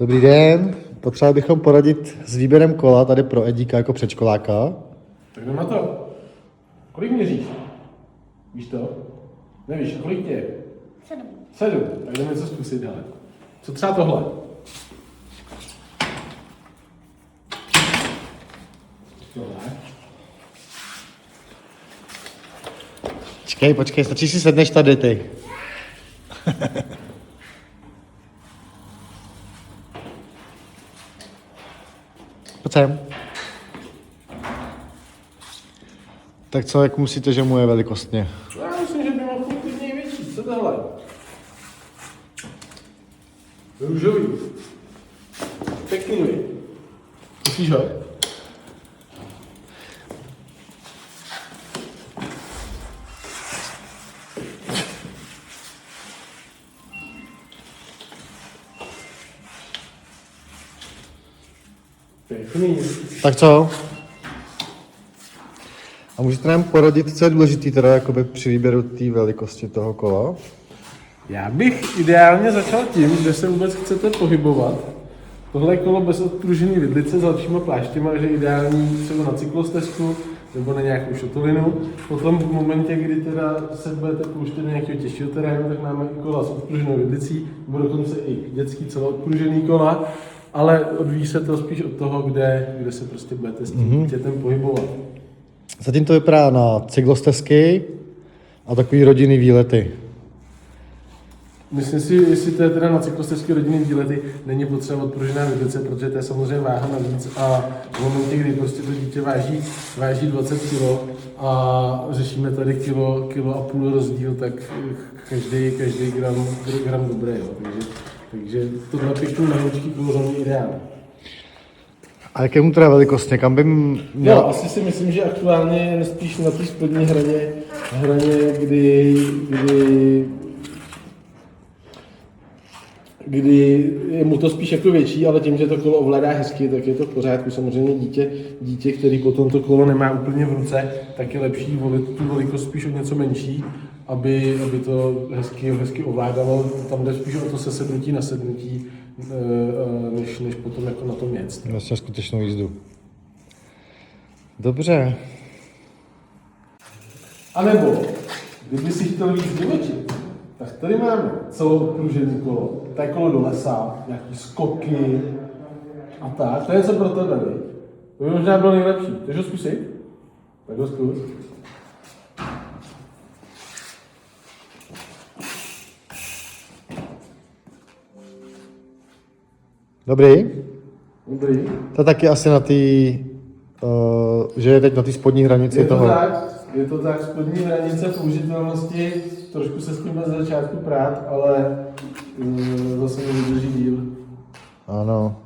Dobrý den. Potřebovali bychom poradit s výběrem kola tady pro Edíka jako předškoláka. Tak jdem na to. Kolik měříš? Víš to? Nevíš, kolik tě je? 7. 7. Tak jdeme něco zkusit, hele. Co třeba tohle? Tohle. Počkej, stačí si sedneš tady ty. Pojď sem. Tak co, jak musíte, že mu je velikostně? Já myslím, že by mohl být klidně větší. Co tohle? Růžový. Pěkný. Musíš ho? Pěkný. Tak co? A můžete nám poradit, co je důležitý teda jakoby při výběru té velikosti toho kola? Já bych ideálně začal tím, kde se vůbec chcete pohybovat. Tohle je kolo bez odpružený vidlice s lepšíma pláštěma, že ideální třeba na cyklostezku nebo na nějakou šotolinu. Potom v momentě, kdy teda se budete pouštět do nějakého těžšího terénu, tak máme i kola s odpruženou vidlicí, nebo dokonce i dětský celoodpružený kola, ale odvíjí se to spíš od toho, kde se prostě budete s tím dítětem pohybovat. Zatím to vypadá na cyklostezky a takový rodinný výlety. Myslím si, jestli to je teda na cyklostezky rodinný výlety, není potřeba odpružená vidlice, protože to je samozřejmě váha navíc a v momentě, kdy prostě to dítě váží 20 kg a řešíme tady kilo a půl rozdíl, tak každý gram dobré, jo. Takže tohle pěkný nahočky bylo za mě ideální. A jakému teda velikostně? Kam by měl... Jo, asi si myslím, že aktuálně je spíš na té spodní hraně, kdy je mu to spíš jako větší, ale tím, že to kolo ovládá hezky, tak je to v pořádku. Samozřejmě dítě, který potom to kolo nemá úplně v ruce, tak je lepší volit tu velikost spíš o něco menší, aby to hezky ovládalo. Tam jde spíš o to sesednutí na sednutí, než potom jako na tom jet. Vlastně skutečnou jízdu. Dobře. A nebo, kdyby si chtěl víc divočit, tak tady máme celoodpružený kolo. To je kolo do lesa, nějaký skoky a tak. To je něco pro tebe, viď? To by možná bylo nejlepší. Chceš ho zkusit? Tak ho zkus. Dobrý? Dobrý. To taky asi na té, že je teď na té spodní hranici Je to tak, spodní hranice použitelnosti, trošku se s tím ze začátku prát, ale zase mi vydrží díl. Ano.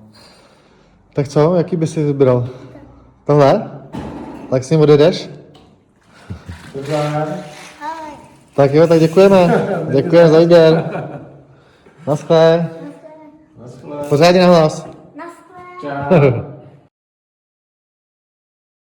Tak co, jaký by si vybral? Tohle? Tak s ním odjedeš? Takže Tak jo, tak děkujeme. Děkujeme za výběr. Naschle. naschle. Pořádně na hlas. Naschle. Čau.